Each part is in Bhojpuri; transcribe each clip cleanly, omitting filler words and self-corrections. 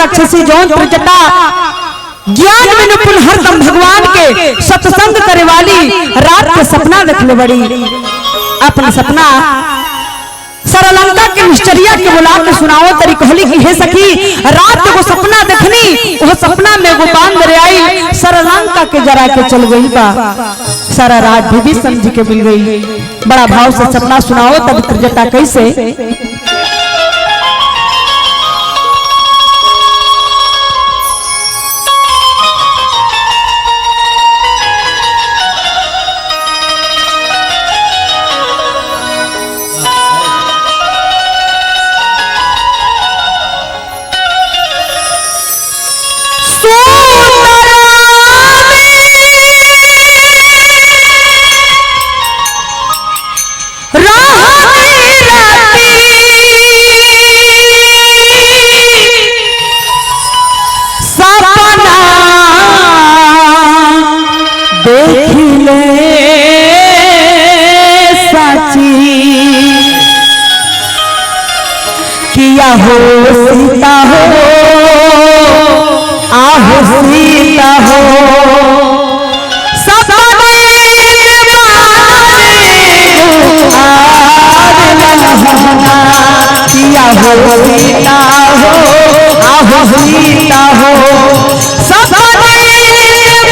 राक्षसी जौन त्रिजटा ज्ञान में निपुण हरदम भगवान के सत्संग करे वाली रात के सपना देखले बड़ी। अपना सपना सरलंका के निश्चर्या के बुला के सुनाओ तरी कहली कि हे सखी रात को सपना देखनी, वो सपना में वो बांदर आई सरलंका के जरा के चल गई बा। सारा रात भी समझ के मिल गई। बड़ा भाव से सपना सुनाओ तब त्रिजटा कैसे। किया हो सीता हो आहो सीता हो सपने किया हो सीता हो आहो सीता हो सपने किया हो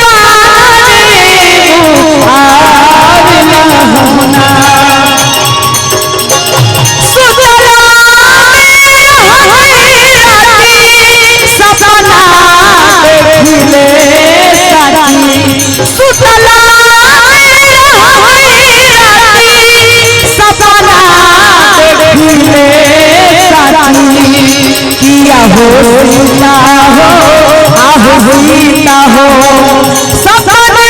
सीता हो आहो सीता हो सपने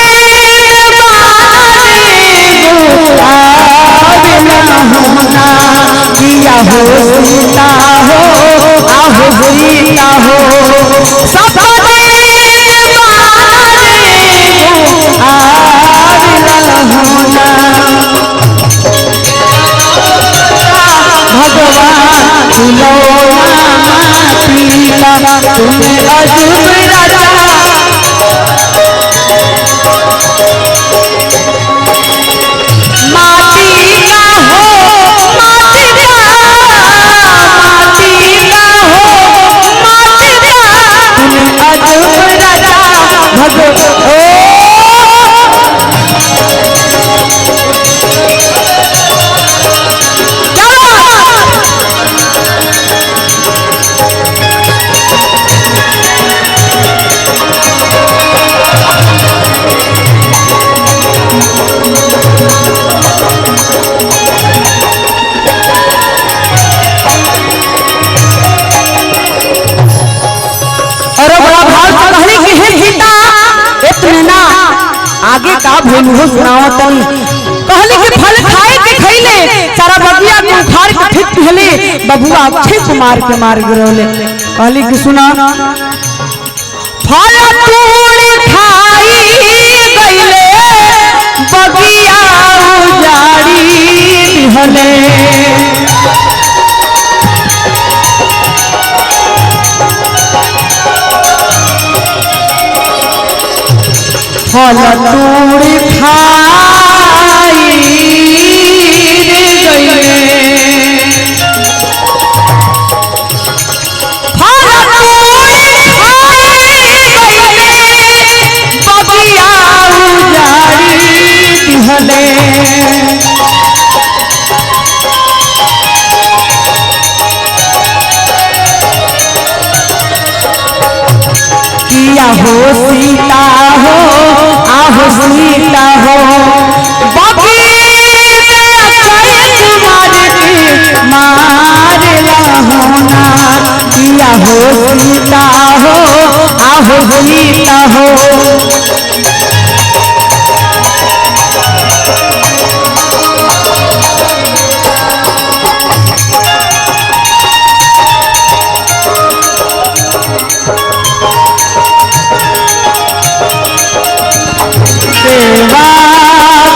किया हो सीता हो आहो सीता हो सपने तुम्हें अजूब राजा माटी का हो माटी का तुम्हें अजूब राजा आगे का भोलू हो सुनाओ तनी कहली कि फल खाए के खइले सारा बगिया के उखाड़ के ठीक पहले बबुआ ठीक मार के मार गिरौले। कहली कि सुना फल तोड़ खाई गइले बगिया उजाड़ी दिहले फल तोड़ खाई गइले फल तोड़ खाई गइले बगिया उजाड़ी दिहले किया हो सीता हो आहो सीता हो किया हो सीता हो आहो सीता हो सेवा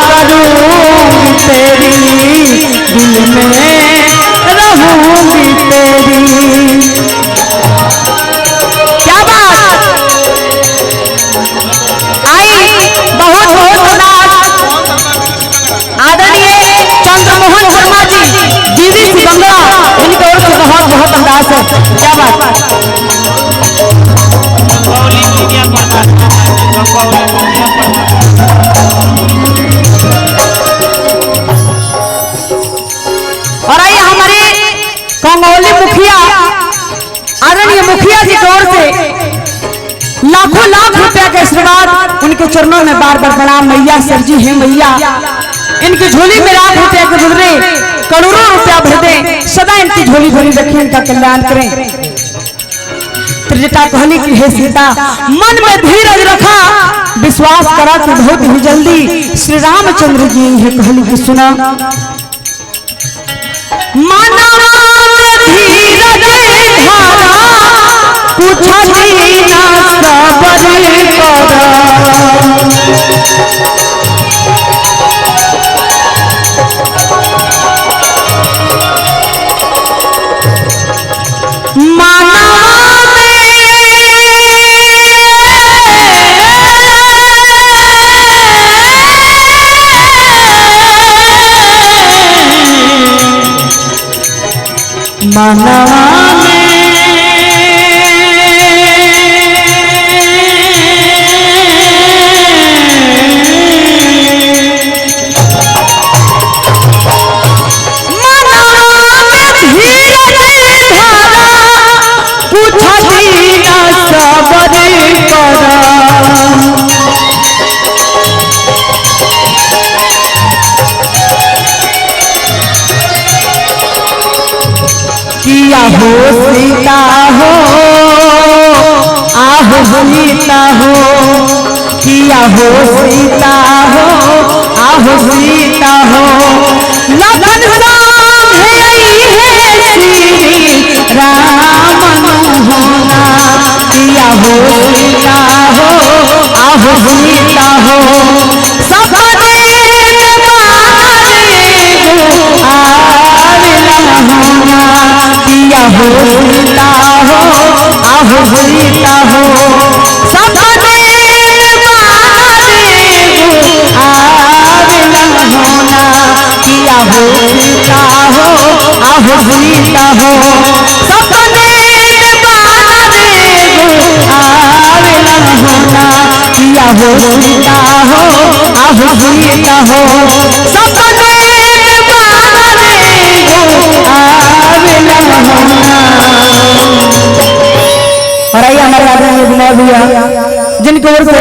करूँगी तेरी दिल में रहूँगी तेरी और आइए हमारे कंगौली मुखिया आदरणीय मुखिया जी की ओर से लाखों लाख रुपया के आशीर्वाद उनके चरणों में बार बार प्रणाम। मैया सर जी है मैया, इनकी झोली में लाख रुपया के बदले करोड़ों रुपया भर दे, सदा इनकी झोली भरी रखें, इनका कल्याण करें। त्रिजटा कहली कि हे सीता मन में धीरज रखा, विश्वास करा कि बहुत ही जल्दी श्री रामचंद्र जी है कहली कि सुना माना धीरज धारा कुछ दीना सबर मानवा किया हो सीता हो आहो सीता हो, किया हो सीता हो आहो सीता हो, लखन सामने है श्री राम होना, किया हो सीता हो आहो सीता हो, सपने किया हो सीता हो आहो सीता हो, सपने होना, किया हो सीता हो आहो सीता हो, सपने होना, किया हो सीता हो आहो सीता हो, सपने और आइए हमारे आदरणीय विनय भैया जिनकी ओर से